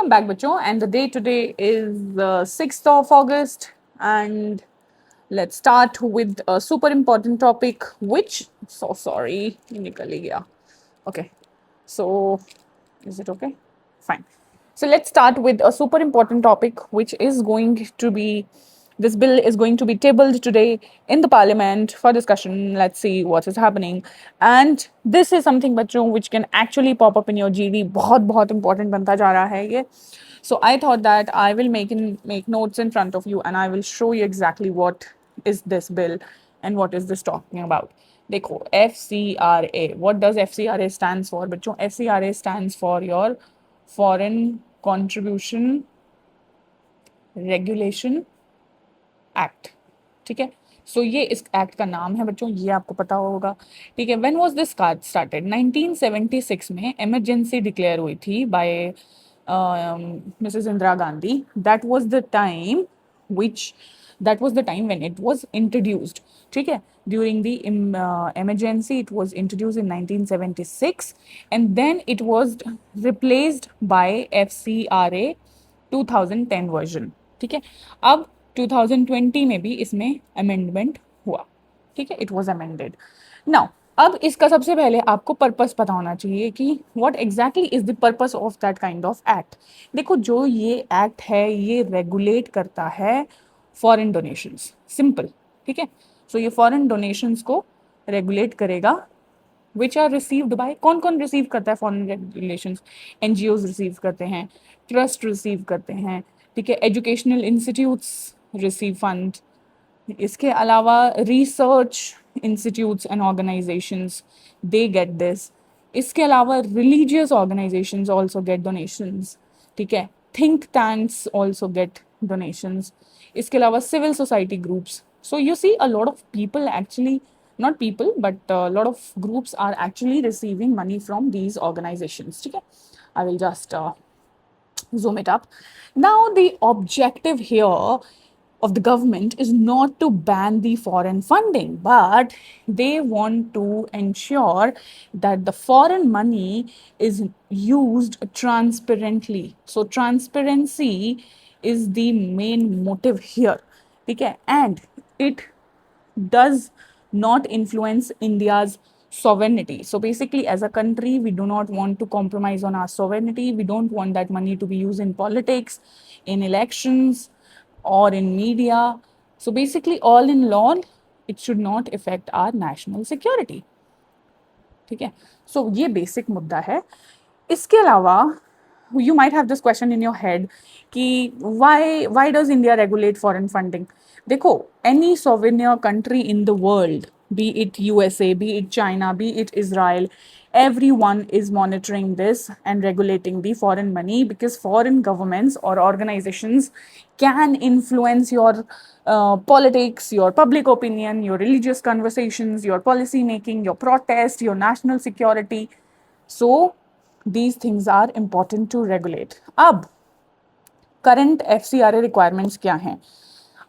Welcome back, बच्चों. And the day today is the 6th of August, and let's start with a super important topic. Which so sorry, निकल ही गया. Okay, so is it okay? Fine. So let's start with a super important topic, which is going to be this bill is going to be tabled today in the parliament for discussion. Let's see what is happening. And this is something, बच्चों, which can actually pop up in your GD. बहुत बहुत important बनता जा रहा है ये. So I thought that I will make notes in front of you, and I will show you exactly what is this bill and what is this talking about. देखो FCRA. What does FCRA stands for? बच्चों, FCRA stands for your Foreign Contribution Regulation act. ठीक है. सो ये इस act का नाम है बच्चों, ये आपको पता होगा. ठीक है. When was this card started? 1976 में इमरजेंसी डिक्लेयर हुई थी by Mrs Indira Gandhi. That was the time when it was introduced. ठीक है. During the emergency it was introduced in 1976, and then it was replaced by FCRA 2010 version. ठीक है. अब 2020 में भी इसमें अमेंडमेंट हुआ. ठीक है. It was amended. नाउ अब इसका सबसे पहले आपको पर्पस पता होना चाहिए कि what exactly is the purpose of that kind of act. देखो, जो ये एक्ट है ये रेगुलेट करता है फॉरेन डोनेशंस. सिंपल. ठीक है. सो ये फॉरेन डोनेशंस को रेगुलेट करेगा, विच आर रिसीव्ड बाय. कौन कौन रिसीव करता है फॉरेन रेगुलेशंस? एनजीओज रिसीव करते हैं, ट्रस्ट रिसीव करते हैं. ठीक है. Educational institutes receive fund. इसके अलावा research institutes and organisations, they get this. इसके अलावा religious organisations also get donations. ठीक है. Think tanks also get donations. इसके अलावा civil society groups. So you see a lot of people actually, not people, but a lot of groups are actually receiving money from these organizations. Okay? I will just zoom it up. Now the objective here of the government is not to ban the foreign funding, but they want to ensure that the foreign money is used transparently. So transparency is the main motive here. Okay? And it does not influence India's sovereignty. So basically, as a country, we do not want to compromise on our sovereignty. We don't want that money to be used in politics, in elections, or in media. So basically, all in all, it should not affect our national security. ठीक है. सो ये basic मुद्दा है. इसके अलावा you might have this question in your head कि why does India regulate foreign funding? देखो, any sovereign country in the world, be it USA, be it China, be it Israel, everyone is monitoring this and regulating the foreign money, because foreign governments or organizations can influence your politics, your public opinion, your religious conversations, your policy making, your protest, your national security. So these things are important to regulate. अब current FCRA requirements क्या हैं?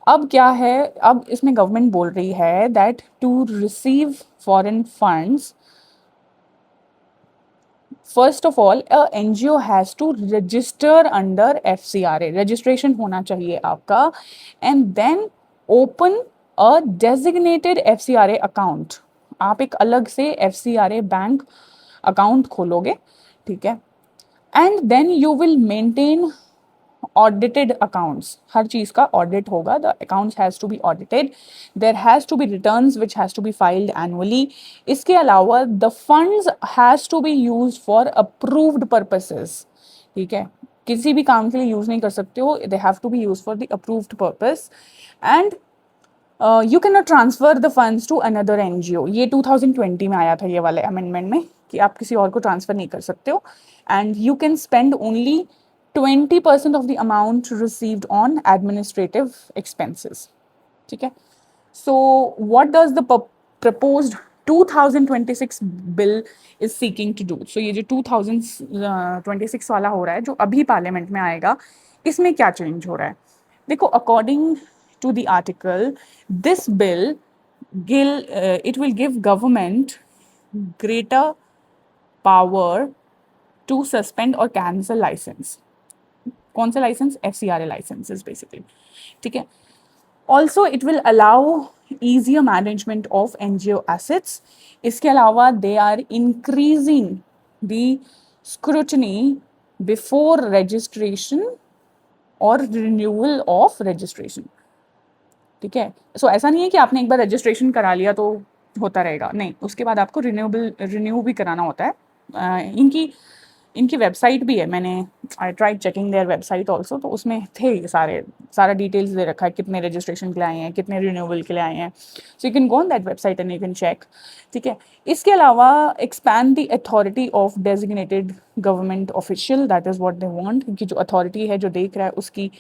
अब क्या है? अब इसमें government बोल रही है that to receive foreign funds, first of all NGO has to register under FCRA. Registration होना चाहिए आपका, and then open a designated FCRA account. आप एक अलग से FCRA बैंक अकाउंट खोलोगे. ठीक है. And then you will maintain audited accounts. हर चीज का ऑडिट होगा. The accounts has to be audited. There has to be returns which has to be filed annually. इसके अलावा the funds has to be used for approved purposes. ठीक है. किसी भी काम के लिए यूज नहीं कर सकते हो. They have to be used for the approved purpose. And you can not transfer the funds to another NGO. ये 2020 में आया था ये वाले अमेंडमेंट में कि आप किसी और को ट्रांसफर नहीं कर सकते हो. And you can spend only 20% of the amount received on administrative expenses. ठीक है. So what does the proposed 2026 bill is seeking to do? So ये जो 2026 वाला हो रहा है, जो अभी पार्लियामेंट में आएगा, इसमें क्या चेंज हो रहा है? देखो, according to the article, this bill it will give government greater power to suspend or cancel license. कौन सा लाइसेंस? FCRA लाइसेंसेस बेसिकली, ठीक है। Also it will allow easier management of NGO assets. इसके अलावा they are increasing the scrutiny before registration or renewal of registration. ठीक है, सो ऐसा नहीं है कि आपने एक बार रजिस्ट्रेशन करा लिया तो होता रहेगा, नहीं, उसके बाद आपको रिन्यू भी कराना होता है। इनकी इनकी वेबसाइट भी है, मैंने I tried checking their website also, तो उसमें थे सारा डिटेल्स दे रखा है, कितने रजिस्ट्रेशन के लिए आए हैं, कितने रिन्यूएबल के लिए आए हैं, so you can go on that website and you can check, ठीक है। इसके अलावा expand the authority of designated government official, that is what they want, क्योंकि जो अथॉरिटी है जो देख रहा है उसकी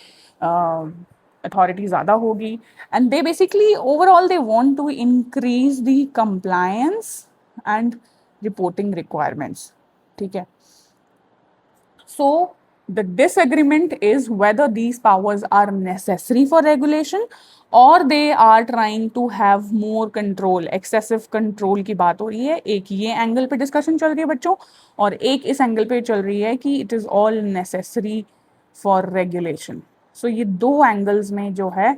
अथॉरिटी ज़्यादा होगी, and they basically overall they want to increase the compliance and reporting requirements, ठीक है। So the disagreement is whether these powers are necessary for regulation or they are trying to have more control, excessive control की बात हो रही है। एक ये angle पे डिस्कशन चल रही है बच्चों, और एक इस एंगल पे चल रही है कि it is all necessary for regulation. So ये दो एंगल्स में जो है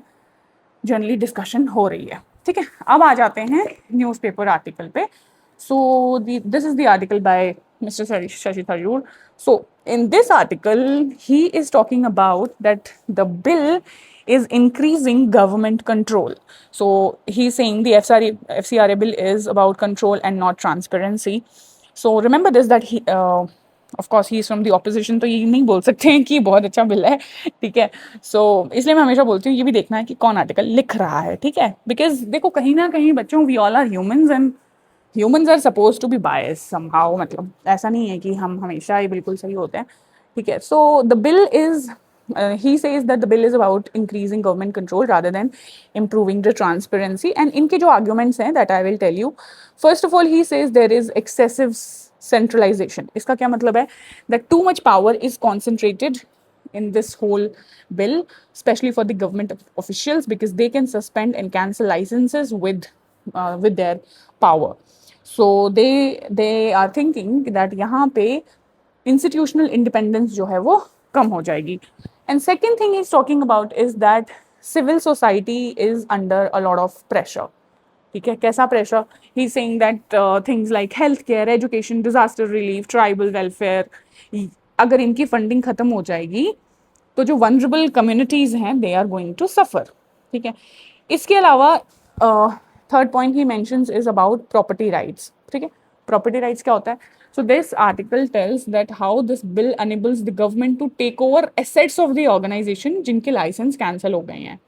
जनरली डिस्कशन हो रही है, ठीक है। अब आ जाते हैं न्यूज़पेपर आर्टिकल पे। So this is the article by Mr. Shashi Tharoor. So in this article, he is talking about that the bill is increasing government control. So he's saying the FCRA bill is about control and not transparency. So remember this, that he, of course, he is from the opposition, तो ये नहीं बोल सकते हैं कि बहुत अच्छा bill है, ठीक है। सो इसलिए मैं हमेशा बोलती हूँ ये भी देखना है कि कौन आर्टिकल लिख रहा है, ठीक है। बिकॉज देखो कहीं ना कहीं बच्चों, we all are humans and humans are suppose to be bias somehow, मतलब ऐसा नहीं है कि हम हमेशा ही बिल्कुल सही होते हैं, ठीक है। So the bill is he says that the bill is about increasing government control rather than improving the transparency, and इनके जो arguments हैं that I will tell you. First of all, he says there is excessive centralization. इसका क्या मतलब है? That too much power is concentrated in this whole bill, especially for the government officials, because they can suspend and cancel licenses with their power. So they are thinking that यहाँ पे institutional independence जो है वो कम हो जाएगी. And second thing he's talking about is that civil society is under a lot of pressure. ठीक है, कैसा pressure? He is saying that things like health care, education, disaster relief, tribal welfare, अगर इनकी फंडिंग खत्म हो जाएगी तो जो वनरेबल कम्युनिटीज हैं they are going to suffer, ठीक है। इसके अलावा third point he mentions is about property rights, ठीक है। प्रॉपर्टी राइट्स क्या होता है? So this article tells that how this bill enables the government to take over assets of the organisation जिनके लाइसेंस कैंसिल हो गए हैं,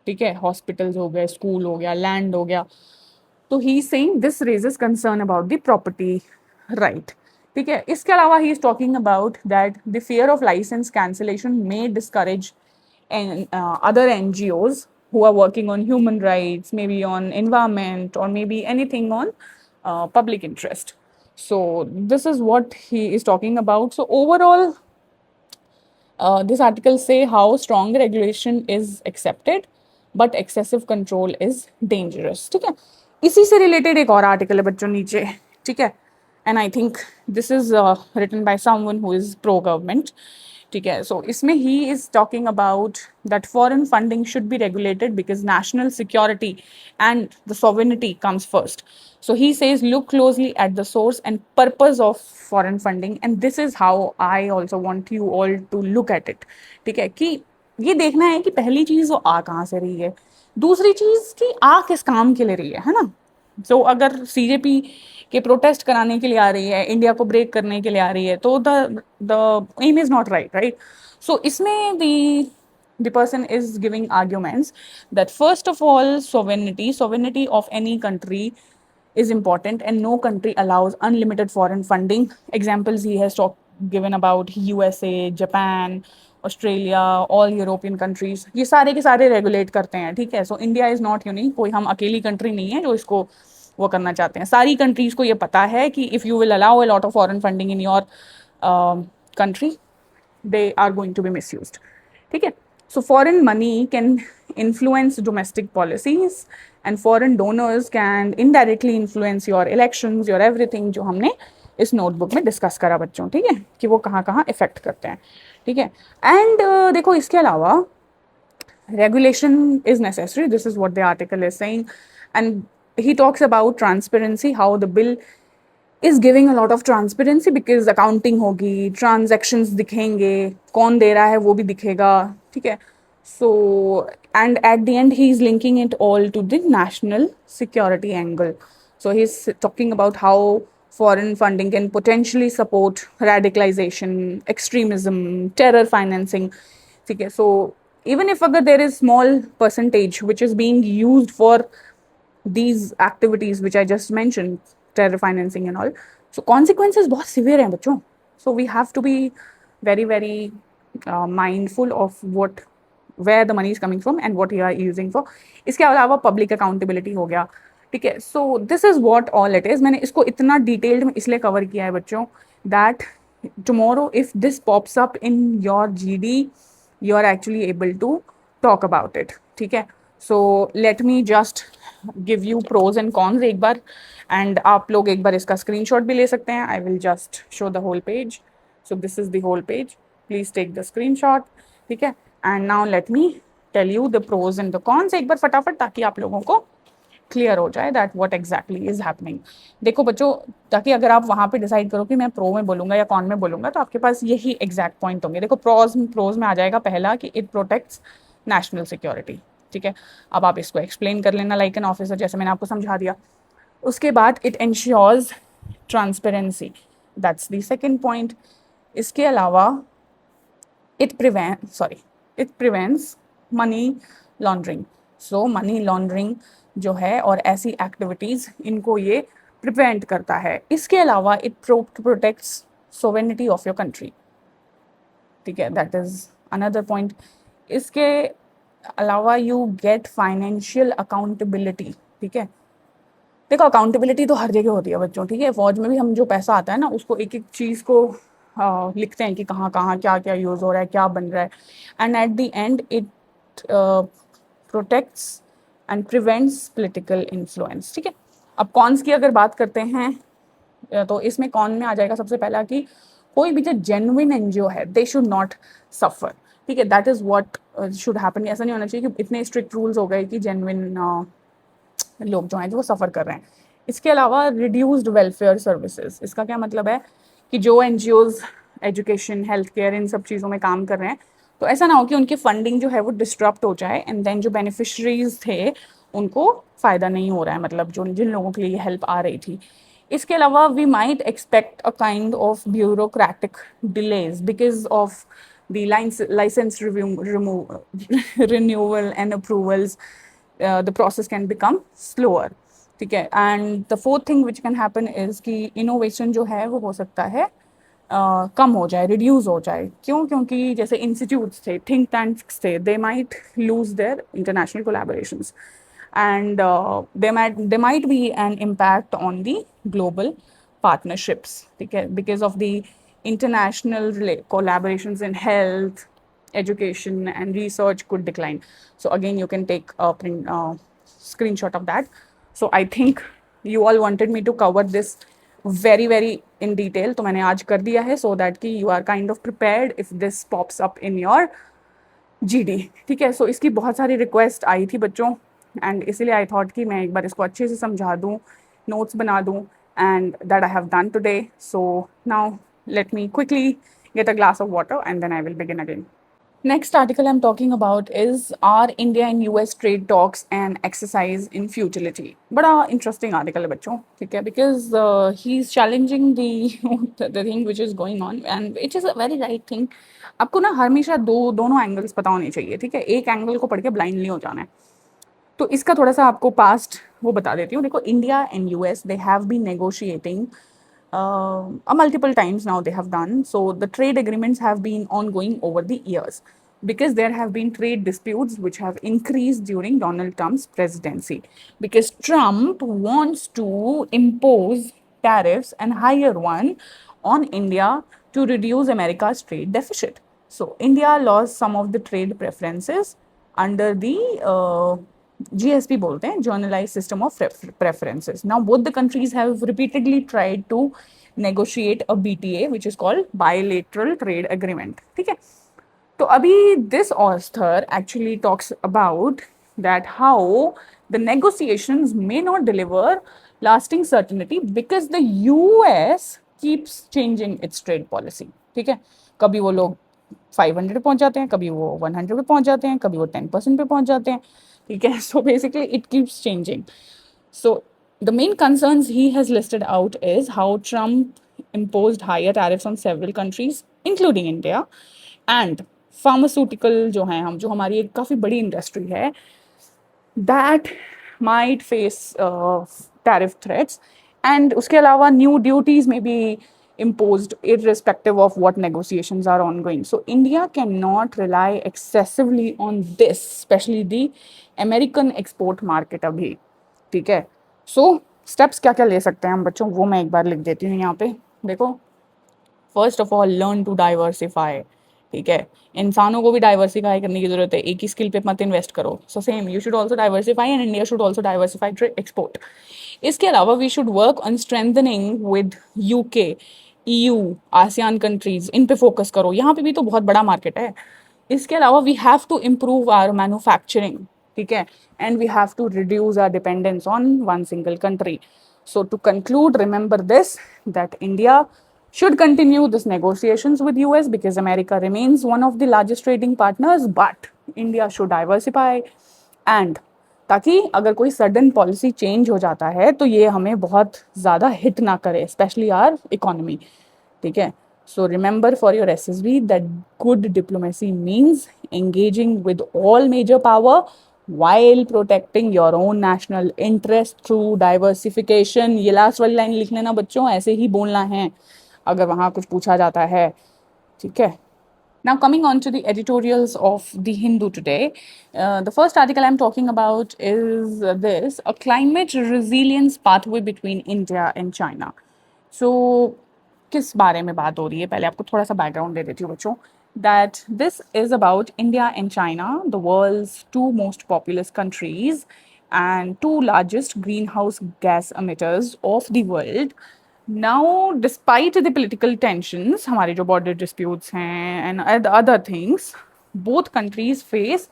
ठीक है। हॉस्पिटल्स हो गए, स्कूल हो गया, लैंड हो गया। तो he is saying this raises concern about the property right, ठीक है। इसके अलावा he is talking about that the fear of licence cancellation may discourage other NGOs who are working on human rights, maybe on environment, or maybe anything on public interest. So this is what he is talking about. So overall, this article say how strong regulation is accepted but excessive control is dangerous, ठीक है। इसी से related एक और article है बच्चों नीचे, ठीक है। And I think this is written by someone who is pro government, ठीक है। सो इसमें he is talking about that foreign funding should be regulated because national security and the sovereignty comes first. So he says look closely at the source and purpose of foreign funding, and this is how I also want you all to look at it, ठीक है। कि ये देखना है कि पहली चीज वो आ कहाँ से रही है, दूसरी चीज की आ किस काम के लिए रही है ना। सो अगर CJP के प्रोटेस्ट कराने के लिए आ रही है, इंडिया को ब्रेक करने के लिए आ रही है, तो the aim is not right. So इसमें the person is giving arguments that first of all sovereignty of any country is important, and no country allows unlimited foreign funding. Examples he has given about USA, Japan, Australia, all European countries, ये सारे के सारे regulate करते हैं, ठीक है। So India is not unique, कोई हम अकेली कंट्री नहीं है जो इसको वो करना चाहते हैं। सारी कंट्रीज़ को ये पता है कि if you will allow a lot of foreign funding in your country they are going to be misused, ठीक है। So foreign money can influence domestic policies and foreign donors can indirectly influence your elections, your everything, जो हमने इस notebook में discuss करा बच्चों, ठीक है, कि वो कहाँ कहाँ इफेक्ट करते हैं, ठीक है। एंड देखो इसके अलावा regulation is necessary. This is what the article is saying. And he talks about transparency, how the bill is giving a lot of transparency because accounting होगी, transactions दिखेंगे, कौन दे रहा है वो भी दिखेगा, ठीक है. So and at the end he is linking it all to the national security angle. So he's talking about how foreign funding can potentially support radicalization, extremism, terror financing. ठीक है. So even if अगर there is small percentage which is being used for these activities which I just mentioned, terror financing and all, so consequences बहुत severe हैं बच्चों. So we have to be very very mindful of what where the money is coming from and what you are using for. इसके अलावा public accountability हो गया, ठीक है. So this is what all it is. मैंने इसको इतना detailed में इसलिए cover किया है बच्चों that tomorrow if this pops up in your GD you are actually able to talk about it, ठीक है. So let me just give you pros and cons एक बार, and आप लोग एक बार इसका screenshot भी ले सकते हैं. I will just show the whole page. So this is the whole page. Please take the screenshot, ठीक है. And now let me tell you the pros and the cons एक बार फटाफट, ताकि आप लोगों को क्लियर हो जाए that what exactly is happening. देखो बच्चों, ताकि अगर आप वहाँ पे डिसाइड करो कि मैं प्रो में बोलूँगा या कॉन में बोलूँगा, तो आपके पास यही एग्जैक्ट पॉइंट होंगे. देखो प्रोज में आ जाएगा पहला कि इट प्रोटेक्ट्स नेशनल सिक्योरिटी, ठीक है. अब आप इसको एक्सप्लेन कर लेना लाइक एन ऑफिसर, जैसे मैंने आपको समझा दिया. उसके बाद it ensures transparency, that's the second point. इसके अलावा it prevents money laundering. So money laundering जो है और ऐसी एक्टिविटीज, इनको ये प्रिवेंट करता है. इसके अलावा it protects sovereignty of your country, ठीक है. That is another point. इसके अलावा यू गेट फाइनेंशियल अकाउंटेबिलिटी, ठीक है. देखो अकाउंटेबिलिटी तो हर जगह होती है बच्चों, ठीक है. फौज में भी हम जो पैसा आता है ना, उसको एक एक चीज़ को लिखते हैं कि कहाँ कहाँ क्या क्या यूज़ हो रहा है, क्या बन रहा है. And at the end it protects and prevents political influence, ठीक है. अब कॉन्स की अगर बात करते हैं, तो इसमें कॉन में आ जाएगा सबसे पहला कि कोई भी जो जेन्युइन एनजीओ है दे शुड नॉट सफ़र, ठीक है. That is what should happen. ऐसा नहीं होना चाहिए कि इतने स्ट्रिक्ट रूल्स हो गए कि जेन्युइन लोग जो हैं जो वो सफ़र कर रहे हैं. इसके अलावा रिड्यूस्ड वेलफेयर सर्विसेज, इसका क्या मतलब है कि जो एनजीओज एजुकेशन, हेल्थ केयर, इन सब चीज़ों में काम कर रहे हैं, तो ऐसा ना हो कि उनकी फंडिंग जो है वो डिस्टरप्ट हो जाए एंड देन जो बेनिफिशरीज थे उनको फ़ायदा नहीं हो रहा है, मतलब जो जिन लोगों के लिए ये हेल्प आ रही थी. इसके अलावा we might expect a kind of bureaucratic delays because of the license renewal and approvals. The process can become slower, ठीक है. And the fourth thing which can happen is कि इनोवेशन जो है वो हो सकता है कम हो जाए, रिड्यूस हो जाए. क्यों? क्योंकि जैसे इंस्टीट्यूट्स थे, थिंक टैंक्स थे, they might lose their international collaborations and there might be an impact on the global partnerships, ठीक है, because of the international collaborations in health, education and research could decline. So again you can take a screenshot of that. So I think you all wanted me to cover this very very in detail, तो मैंने आज कर दिया है so that कि you are kind of prepared if this pops up in your GD, ठीक है. सो इसकी बहुत सारी रिक्वेस्ट आई थी बच्चों, एंड इसीलिए आई थॉट कि मैं एक बार इसको अच्छे से समझा दूँ, नोट्स बना दूँ, and that I have done today. So now let me quickly get a glass of water and then I will begin again. Next article I'm talking about is Are India and US Trade Talks an Exercise in Futility? बड़ा interesting article है बच्चों, ठीक है, because he is challenging the thing which is going on and it is a very right thing. आपको ना हमेशा दोनों angles पता होने चाहिए, ठीक है. एक एंगल को पढ़ के ब्लाइंड नहीं हो जाना है. तो इसका थोड़ा सा आपको पास्ट वो बता देती हूँ. देखो India and US they have been negotiating multiple times now they have done. So the trade agreements have been ongoing over the years because there have been trade disputes which have increased during Donald Trump's presidency because Trump wants to impose tariffs and higher one on India to reduce America's trade deficit. So India lost some of the trade preferences under the GSP बोलते हैं, Generalized System of Preferences. Now both the countries have repeatedly tried to negotiate a BTA, which is called Bilateral Trade Agreement. ठीक है, तो अभी this author actually talks about that how the negotiations may not deliver lasting certainty because the US keeps changing its trade policy. ठीक है, कभी वो लोग 500 पे पहुंच जाते हैं, कभी वो 100 पे पहुंच जाते हैं, कभी वो 10% पे पहुंच जाते हैं. ठीक है, so basically it keeps changing. So the main concerns he has listed out is how Trump imposed higher tariffs on several countries, including India, and pharmaceutical जो हैं हम, जो हमारी एक काफ़ी बड़ी इंडस्ट्री है, that might face tariff threats, and उसके अलावा new duties may be imposed irrespective of what negotiations are ongoing. So India cannot rely excessively on this, especially the American export market अभी. ठीक है, so steps क्या क्या ले सकते हैं हम बच्चों, वो मैं एक बार लिख देती हूँ यहाँ पे. देखो, first of all learn to diversify. ठीक है, इंसानों को भी डाइवर्सिफाई करने की जरूरत है, एक ही स्किल पे मत इन्वेस्ट करो. So same you should also diversify and India should also diversify export. इसके अलावा we should work on strengthening with UK, EU, ASEAN countries, इन पे फोकस करो, यहाँ पे भी तो बहुत बड़ा मार्केट है. इसके अलावा we have to improve our manufacturing. ठीक है, and we have to reduce our dependence on one single country. So to conclude, remember this, that India should continue these negotiations with US because America remains one of the largest trading partners, but India should diversify, and ताकि अगर कोई sudden policy change हो जाता है तो ये हमें बहुत ज़्यादा हिट ना करे, स्पेशली आर इकोनॉमी. ठीक है, so remember for your SSB that good diplomacy means engaging with all major power while protecting your own national interest through diversification. ये लास्ट वाली लाइन लिख लेना बच्चों, ऐसे ही बोलना है अगर वहाँ कुछ पूछा जाता है. ठीक है. Now, coming on to the editorials of The Hindu today, the first article I'm talking about is this: a climate resilience pathway between India and China. So, किस बारे में बात हो रही है, पहले आपको थोड़ा सा बैकग्राउंड दे देती हूँ बच्चों. That this is about India and China, the world's two most populous countries and two largest greenhouse gas emitters of the world. Now, despite the political tensions, हमारे जो border disputes हैं and other things, both countries face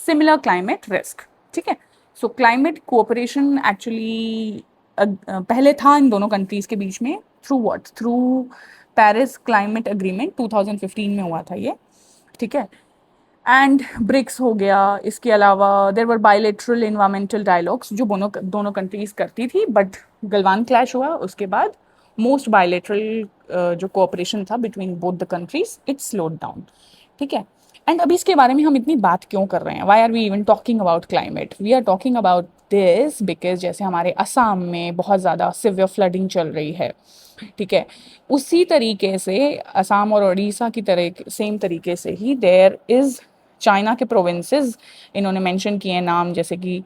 similar climate risk. ठीक है, so climate cooperation actually पहले था इन दोनों countries के बीच में through what? Through Paris Climate Agreement 2015 में हुआ था ये. ठीक है, एंड ब्रिक्स हो गया. इसके अलावा देर वर बायलेटरल इन्वायरमेंटल डायलॉग्स जो दोनों कंट्रीज करती थी, बट गलवान क्लैश हुआ, उसके बाद मोस्ट बायलेटरल जो कोऑपरेशन था between both the countries, it slowed down. ठीक है, एंड अभी इसके बारे में हम इतनी बात क्यों कर रहे हैं? Why are we even talking about climate? We are talking about this because जैसे हमारे असम में बहुत ज़्यादा सिवियर फ्लडिंग चल रही है. ठीक है, उसी तरीके से असम और उड़ीसा की तरह सेम तरीके से ही देयर इज़ चाइना के प्रोविंसेस, इन्होंने मेंशन किए नाम जैसे कि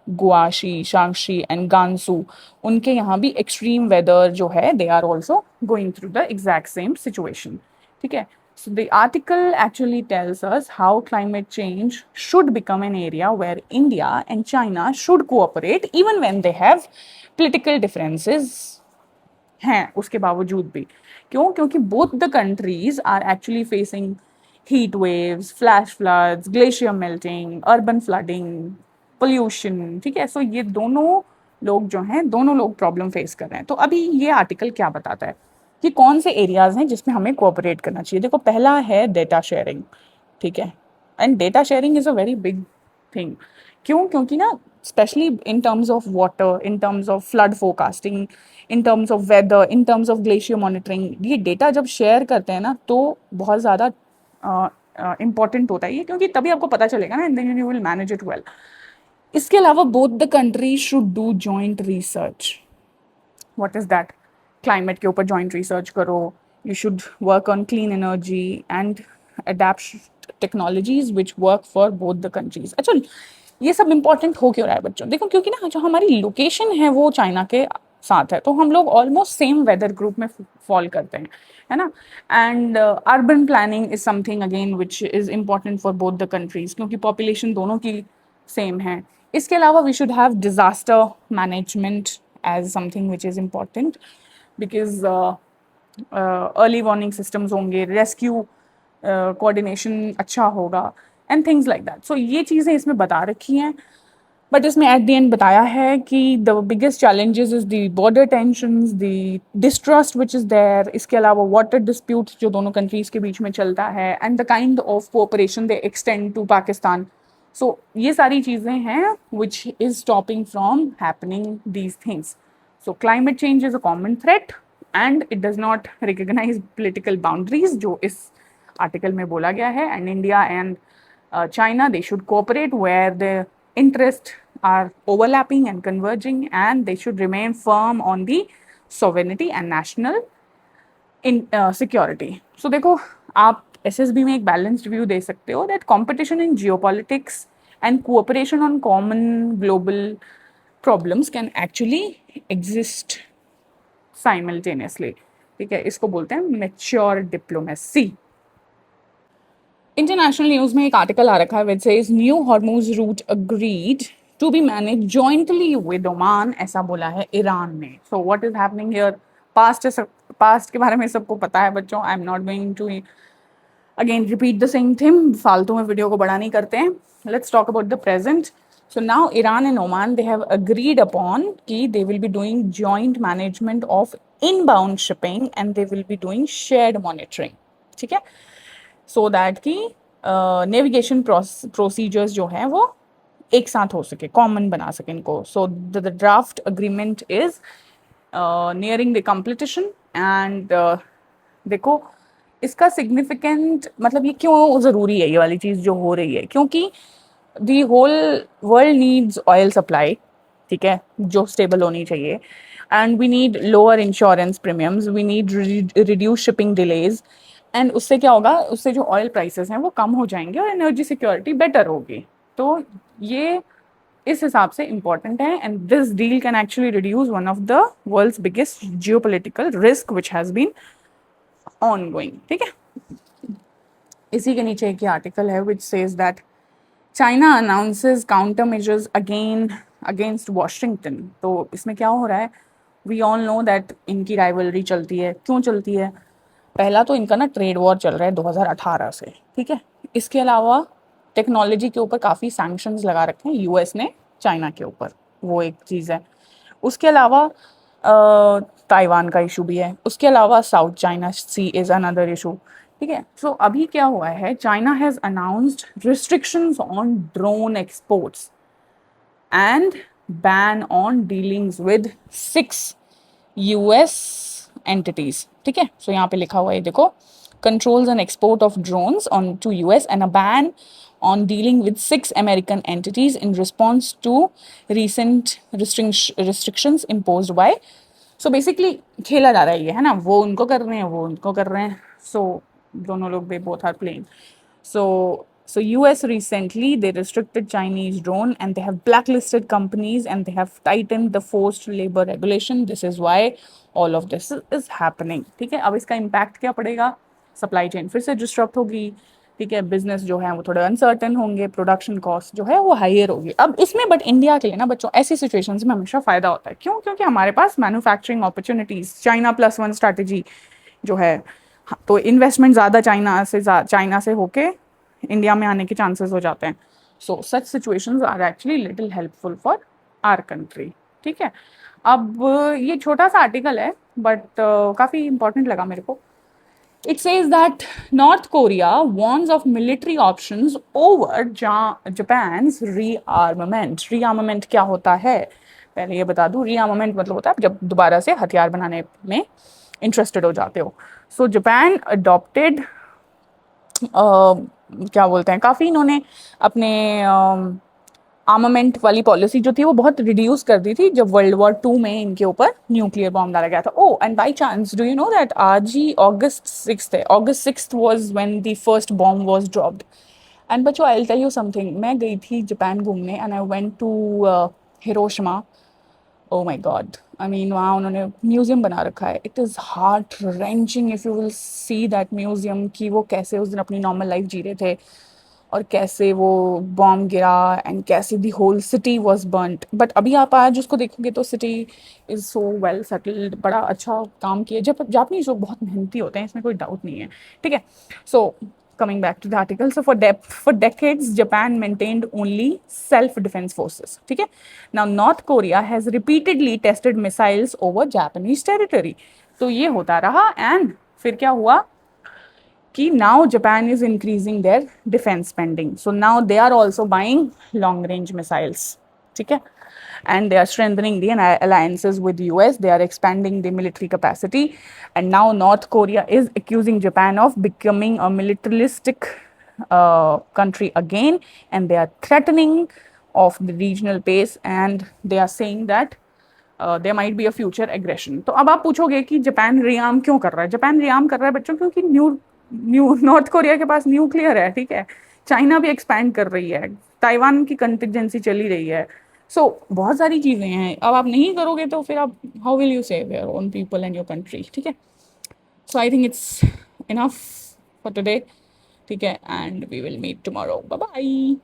गुआशी, शांगशी एंड गांसू, उनके यहाँ भी एक्सट्रीम वेदर जो है they are also going through the exact same situation. ठीक है, so the article actually tells us how climate change should become an area where India and China should cooperate even when they have political differences हैं उसके बावजूद भी. क्यों? क्योंकि both the countries are actually facing heat waves, flash floods, glacier melting, urban flooding, pollution. ठीक है, सो ये दोनों लोग जो हैं, दोनों लोग प्रॉब्लम फेस कर रहे हैं. तो अभी ये आर्टिकल क्या बताता है कि कौन से एरियाज हैं जिसमें हमें कोऑपरेट करना चाहिए. देखो, पहला है डेटा शेयरिंग. ठीक है, and data sharing is a very big thing. क्यों? क्योंकि ना specially in terms of water, in terms of flood forecasting, in terms of weather, in terms of glacier monitoring, ये डेटा जब शेयर करते हैं ना तो बहुत ज़्यादा इम्पॉर्टेंट होता है ये, क्योंकि तभी आपको पता चलेगा ना, and then you will manage it well. इसके अलावा both the countries should do joint research. What is that? Climate के ऊपर जॉइंट रिसर्च करो. You should work on clean energy and adapt technologies which work for both the countries. अच्छा, ये सब important हो क्यों रहा है बच्चों? देखो, क्योंकि ना जो हमारी लोकेशन है वो चाइना के साथ है, तो हम लोग ऑलमोस्ट सेम वेदर ग्रुप में फॉल करते हैं, है ना. And urban planning is something again which is important for both the countries, क्योंकि पॉपुलेशन दोनों की सेम है. इसके अलावा we should have disaster management as something which is important, because early warning systems होंगे, रेस्क्यू कोऑर्डिनेशन अच्छा होगा and things like that. So ये चीज़ें इसमें बता रखी हैं, बट इसमें एट द एंड बताया है कि the biggest challenges is the border tensions, the distrust which is there. इसके अलावा वाटर डिस्प्यूट्स जो दोनों कंट्रीज़ के बीच में चलता है, and the kind of cooperation they extend to Pakistan. So ये सारी चीज़ें हैं which is stopping from happening these things. So climate change is a common threat and it does not recognise political boundaries, जो इस आर्टिकल में बोला गया है. And India and China, they should cooperate where the interests are overlapping and converging, and they should remain firm on the sovereignty and national security. So देखो, आप SSB में एक balanced view दे सकते हो that competition in geopolitics and cooperation on common global problems can actually exist simultaneously. ठीक है, इसको बोलते हैं mature diplomacy. इंटरनेशनल न्यूज में एक आर्टिकल आ रखा है which says new Hormuz route agreed to be manage jointly with Oman, ऐसा बोला है ईरान ने. So what is happening here? Past के बारे में सबको पता है बच्चों. I am not going to again repeat the same thing, फालतू में वीडियो को बड़ा नहीं करते हैं. Let's talk about the present. So now Iran and Oman, they have agreed upon कि they will be doing joint management of inbound shipping and they will be doing shared monitoring. ठीक है, so that कि navigation procedures जो हैं वो एक साथ हो सके, कॉमन बना सके इनको. So the draft agreement is nearing the completion. And देखो, इसका सिग्निफिकेंट मतलब ये क्यों ज़रूरी है, ये वाली चीज़ जो हो रही है, क्योंकि the whole world needs oil supply, ठीक है, जो स्टेबल होनी चाहिए. And we need lower insurance premiums, we need reduce shipping delays. And उससे क्या होगा, उससे जो ऑयल प्राइसेस हैं वो कम हो जाएंगे और एनर्जी सिक्योरिटी बेटर होगी. तो ये इस हिसाब से इम्पॉर्टेंट है. And this deal can actually reduce one of the world's biggest geopolitical risk which has been ongoing. ठीक है, इसी के नीचे एक आर्टिकल है which says that China announces counter measures again against Washington. तो इसमें क्या हो रहा है, वी ऑल नो दैट इनकी राइवलरी चलती है. क्यों चलती है? पहला तो इनका ना ट्रेड वॉर चल रहा है 2018 से, ठीक है. इसके अलावा टेक्नोलॉजी के ऊपर काफ़ी सैंक्शंस लगा रखे हैं यूएस ने चाइना के ऊपर, वो एक चीज़ है. उसके अलावा ताइवान का इशू भी है. उसके अलावा South China Sea is another issue. ठीक है, सो अभी क्या हुआ है, China has announced restrictions on drone exports and ban on dealings with 6 US entities. ठीक है, सो यहाँ पे लिखा हुआ है, देखो, controls on export of drones on to US and a ban on dealing with 6 American entities in response to recent restrictions imposed by. So basically खेला जा रहा है ये, है ना, वो उनको कर रहे हैं, वो उनको कर रहे हैं. So दोनों लोग they both are playing. So US recently they restricted Chinese drone and they have blacklisted companies and they have tightened the forced labor regulation. This is why all of this is happening. ठीक है, अब इसका impact क्या पड़ेगा? Supply chain फिर से disturb होगी. ठीक है, बिजनेस जो है वो थोड़े अनसर्टन होंगे, प्रोडक्शन कॉस्ट जो है वो हायर होगी. अब इसमें बट इंडिया के लिए ना बच्चों ऐसी सिचुएशंस में हमेशा फ़ायदा होता है. क्यों? क्योंकि हमारे पास मैन्युफैक्चरिंग अपॉर्चुनिटीज़, China+1 स्ट्रैटेजी जो है, तो इन्वेस्टमेंट ज़्यादा चाइना से होके इंडिया में आने के चांसेस हो जाते हैं. So such situations are actually little helpful for our country. ठीक है, अब ये छोटा सा आर्टिकल है बट काफ़ी इंपॉर्टेंट लगा मेरे को. It says that North Korea warns of military options over Japan's rearmament. Rearmament क्या होता है पहले ये बता दूं. रीआर्ममेंट मतलब होता है जब दोबारा से हथियार बनाने में इंटरेस्टेड हो जाते हो. सो जापान अडॉप्टेड क्या बोलते हैं, काफ़ी इन्होंने अपने आर्मामेंट वाली पॉलिसी जो थी वो बहुत रिड्यूस कर दी थी जब वर्ल्ड वॉर 2 में इनके ऊपर न्यूक्लियर बॉम्ब डाला गया था. Oh and by chance do you know that आज ही August 6th है. August 6th was when the first bomb was dropped. And बच्चों I will tell you something, मैं गई थी जापान घूमने and I went to Hiroshima. Oh my God, I mean वहाँ उन्होंने म्यूज़ियम बना रखा है. It is heart wrenching if you will see that museum, कि वो कैसे उस दिन अपनी नॉर्मल लाइफ जी रहे थे और कैसे वो बॉम्ब गिरा एंड कैसे the whole city was burnt. But अभी आप आज उसको देखोगे तो city is so well settled, बड़ा अच्छा काम किया। जब जापानीज लोग बहुत मेहनती होते हैं, इसमें कोई डाउट नहीं है, ठीक है। सो coming back to the article, so for decades Japan maintained only self defense forces, ठीक है। Now North Korea has repeatedly tested missiles over Japanese territory, तो ये होता रहा एंड फिर क्या हुआ कि now Japan is increasing their defense spending, so now they are also buying long range missiles, ठीक है। And they are strengthening the alliances with the US, they are expanding the military capacity, and now North Korea is accusing Japan of becoming a militaristic country again, and they are threatening of the regional pace, and they are saying that there might be a future aggression. तो अब आप पूछोगे कि Japan realm क्यों कर रहा है? Japan realm कर रहा है बच्चों क्योंकि न्यू न्यू नॉर्थ कोरिया के पास न्यूक्लियर है, ठीक है। चाइना भी एक्सपैंड कर रही है, ताइवान की कंटिजेंसी चली रही है। सो बहुत सारी चीज़ें हैं। अब आप नहीं करोगे तो फिर आप how will you save your own people and your country, ठीक है। So I think it's enough for today, ठीक है, and we will meet tomorrow. Bye bye.